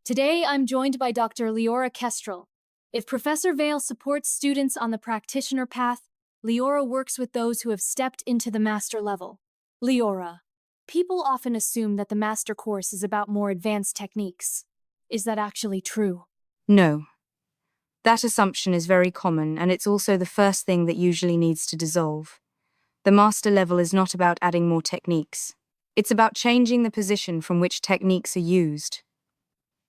Today, I'm joined by Dr. Liora Kestrel. If Professor Vale supports students on the practitioner path, Liora works with those who have stepped into the master level. Liora, people often assume that the master course is about more advanced techniques. Is that actually true? No. That assumption is very common, and it's also the first thing that usually needs to dissolve. The master level is not about adding more techniques. It's about changing the position from which techniques are used.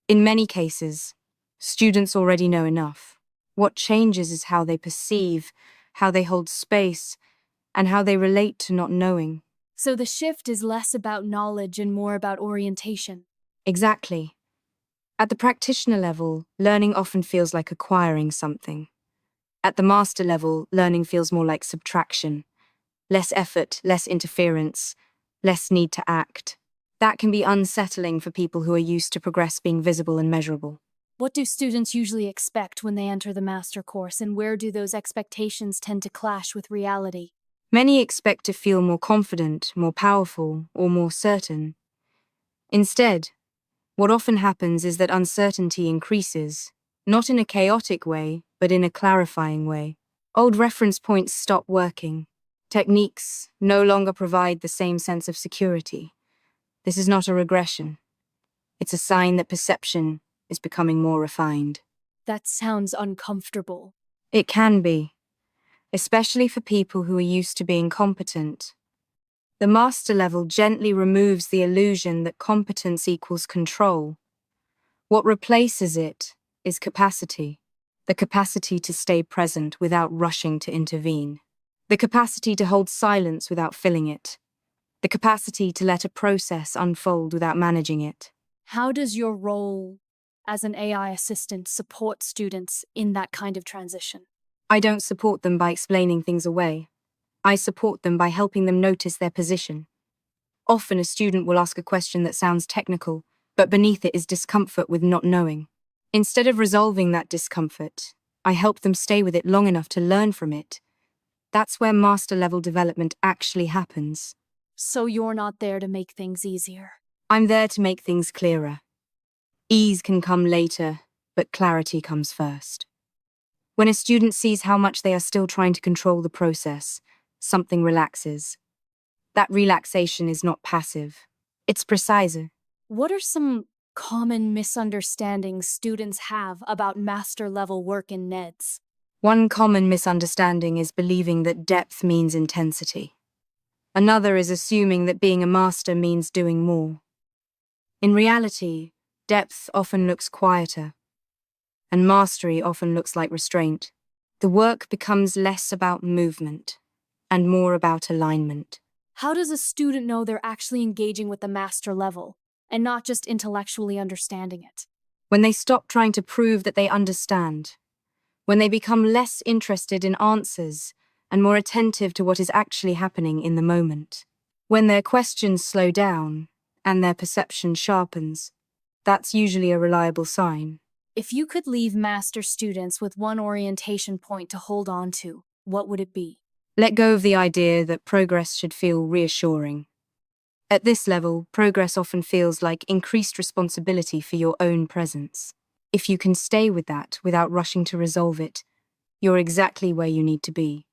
In many cases, students already know enough. What changes is how they perceive, how they hold space, and how they relate to not knowing. So the shift is less about knowledge and more about orientation. Exactly. At the practitioner level, learning often feels like acquiring something. At the master level, learning feels more like subtraction. Less effort, less interference, less need to act. That can be unsettling for people who are used to progress being visible and measurable. What do students usually expect when they enter the master course, and where do those expectations tend to clash with reality? Many expect to feel more confident, more powerful, or more certain. Instead, what often happens is that uncertainty increases, not in a chaotic way, but in a clarifying way. Old reference points stop working. Techniques no longer provide the same sense of security. This is not a regression. It's a sign that perception is becoming more refined. That sounds uncomfortable. It can be, especially for people who are used to being competent. The master level gently removes the illusion that competence equals control. What replaces it is capacity. The capacity to stay present without rushing to intervene. The capacity to hold silence without filling it. The capacity to let a process unfold without managing it. How does your role as an AI assistant support students in that kind of transition? I don't support them by explaining things away. I support them by helping them notice their position. Often a student will ask a question that sounds technical, but beneath it is discomfort with not knowing. Instead of resolving that discomfort, I help them stay with it long enough to learn from it. That's where master-level development actually happens. So you're not there to make things easier. I'm there to make things clearer. Ease can come later, but clarity comes first. When a student sees how much they are still trying to control the process, something relaxes. That relaxation is not passive. It's precise. What are some common misunderstandings students have about master-level work in NEDS? One common misunderstanding is believing that depth means intensity. Another is assuming that being a master means doing more. In reality, depth often looks quieter, and mastery often looks like restraint. The work becomes less about movement and more about alignment. How does a student know they're actually engaging with the master level and not just intellectually understanding it? When they stop trying to prove that they understand, when they become less interested in answers and more attentive to what is actually happening in the moment, when their questions slow down and their perception sharpens, that's usually a reliable sign. If you could leave master students with one orientation point to hold on to, what would it be? Let go of the idea that progress should feel reassuring. At this level, progress often feels like increased responsibility for your own presence. If you can stay with that without rushing to resolve it, you're exactly where you need to be.